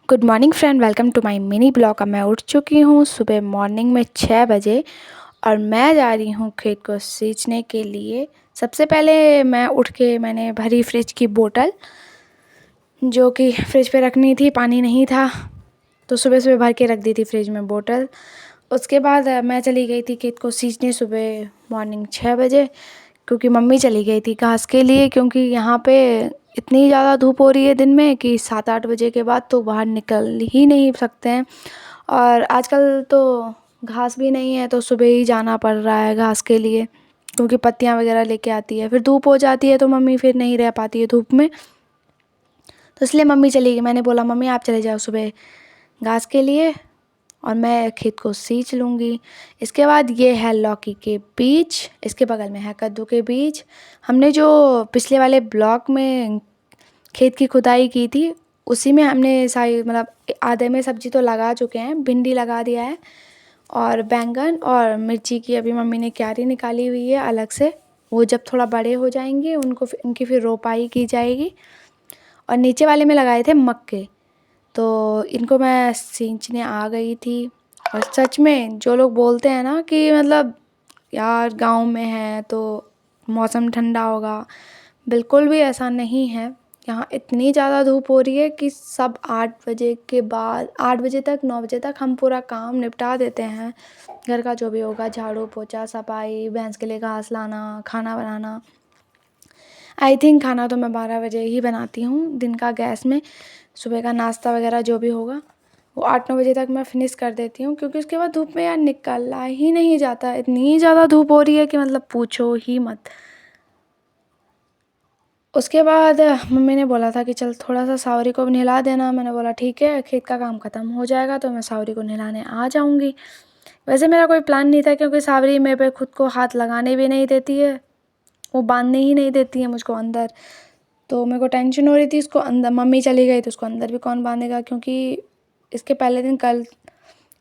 Good morning friend, welcome to my mini blog. अब मैं उठ चुकी हूँ सुबह मॉर्निंग में 6 बजे और मैं जा रही हूँ खेत को सींचने के लिए। सबसे पहले मैं उठ के मैंने भरी फ्रिज की बोतल, जो कि फ्रिज पे रखनी थी, पानी नहीं था तो सुबह सुबह भर के रख दी थी फ्रिज में बोतल। उसके बाद मैं चली गई थी खेत को सींचने सुबह मॉर्निंग 6 बजे, क्योंकि मम्मी चली गई थी घास के लिए, क्योंकि यहाँ पे इतनी ज़्यादा धूप हो रही है दिन में कि 7-8 बजे के बाद तो बाहर निकल ही नहीं सकते हैं। और आजकल तो घास भी नहीं है तो सुबह ही जाना पड़ रहा है घास के लिए, क्योंकि पत्तियाँ वगैरह लेके आती है, फिर धूप हो जाती है तो मम्मी फिर नहीं रह पाती है धूप में, तो इसलिए मम्मी चली गई। मैंने बोला मम्मी आप चले जाओ सुबह घास के लिए और मैं खेत को सींच लूँगी। इसके बाद ये है लौकी के बीज, इसके बगल में है कद्दू के बीज। हमने जो पिछले वाले ब्लॉक में खेत की खुदाई की थी उसी में हमने सारी मतलब आधे में सब्जी तो लगा चुके हैं। भिंडी लगा दिया है और बैंगन और मिर्ची की अभी मम्मी ने क्यारी निकाली हुई है अलग से। वो जब थोड़ा बड़े हो जाएंगे उनकी फिर रोपाई की जाएगी। और नीचे वाले में लगाए थे मक्के, तो इनको मैं सींचने आ गई थी। और सच में जो लोग बोलते हैं ना कि मतलब यार गांव में है तो मौसम ठंडा होगा, बिल्कुल भी ऐसा नहीं है। यहाँ इतनी ज़्यादा धूप हो रही है कि सब 8 बजे के बाद 8 बजे तक 9 बजे तक हम पूरा काम निपटा देते हैं। घर का जो भी होगा, झाड़ू पोछा सफाई, भैंस के लिए घास लाना, खाना बनाना। आई थिंक खाना तो मैं 12 बजे ही बनाती हूँ दिन का गैस में। सुबह का नाश्ता वगैरह जो भी होगा वो 8-9 बजे तक मैं फिनिश कर देती हूँ, क्योंकि उसके बाद धूप में यार निकला ही नहीं जाता। इतनी ज़्यादा धूप हो रही है कि मतलब पूछो ही मत। उसके बाद मम्मी ने बोला था कि चल थोड़ा सा सावरी को भी नहला देना। मैंने बोला ठीक है, खेत का काम ख़त्म हो जाएगा तो मैं सावरी को नहलाने आ जाऊँगी। वैसे मेरा कोई प्लान नहीं था, क्योंकि सावरी मेरे पे खुद को हाथ लगाने भी नहीं देती है, वो बांधने ही नहीं देती है मुझको अंदर। तो मेरे को टेंशन हो रही थी इसको अंदर, मम्मी चली गई तो उसको अंदर भी कौन बांधेगा, क्योंकि इसके पहले दिन कल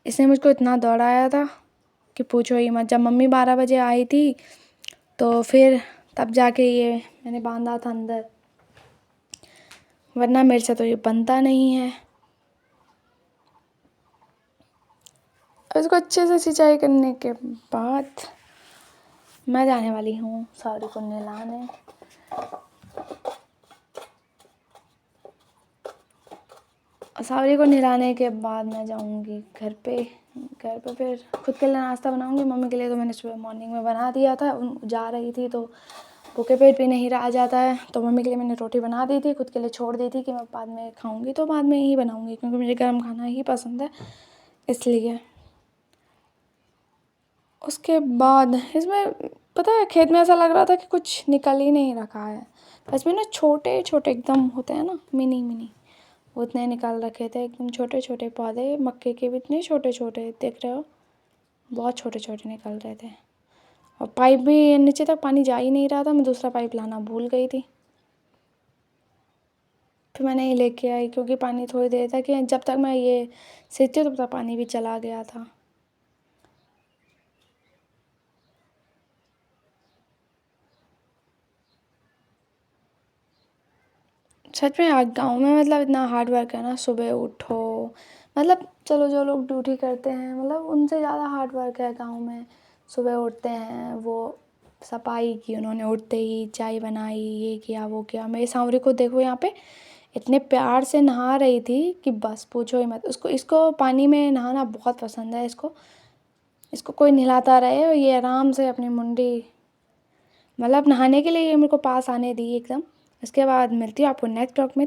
इसने मुझको इतना दौड़ाया था कि पूछो ही मत। जब मम्मी 12 बजे आई थी तो फिर तब जाके ये मैंने बांधा था अंदर, वरना मेरे से तो ये बनता नहीं है। और इसको अच्छे से सिंचाई करने के बाद मैं जाने वाली हूँ सावरी को नहलाने। सावरी को नहलाने के बाद मैं जाऊँगी घर पे फिर खुद के लिए नाश्ता बनाऊँगी। मम्मी के लिए तो मैंने सुबह मॉर्निंग में बना दिया था, जा रही थी तो भूखे पेट भी नहीं रहा जाता है, तो मम्मी के लिए मैंने रोटी बना दी थी, खुद के लिए छोड़ दी थी कि मैं बाद में खाऊँगी तो बाद में ही बनाऊँगी, क्योंकि मुझे गर्म खाना ही पसंद है इसलिए। उसके बाद इसमें पता है खेत में ऐसा लग रहा था कि कुछ निकल ही नहीं रखा है। सच में ना छोटे छोटे एकदम होते हैं ना, मिनी मिनी, वो इतने निकाल रखे थे एकदम छोटे छोटे पौधे। मक्के के भी इतने छोटे छोटे देख रहे हो, बहुत छोटे छोटे निकल रहे थे। और पाइप भी नीचे तक पानी जा ही नहीं रहा था, मैं दूसरा पाइप लाना भूल गई थी। फिर मैंने ये लेके आई, क्योंकि पानी थोड़ी देर तक, जब तक मैं ये सींचती तब तक पानी भी चला गया था। सच में आज गाँव में मतलब इतना हार्ड वर्क है ना, सुबह उठो, मतलब चलो जो लोग ड्यूटी करते हैं मतलब उनसे ज़्यादा हार्ड वर्क है गाँव में। सुबह उठते हैं, वो सफाई की उन्होंने उठते ही, चाय बनाई, ये किया वो किया। मेरी सांवरी को देखो यहाँ पे इतने प्यार से नहा रही थी कि बस पूछो ही मत। इसको पानी में नहाना बहुत पसंद है। इसको कोई नहलाता रहे और ये आराम से अपनी मुंडी मतलब नहाने के लिए ये मेरे को पास आने दी एकदम। इसके बाद मिलती हूँ आपको नेक्स्ट ब्लॉग में।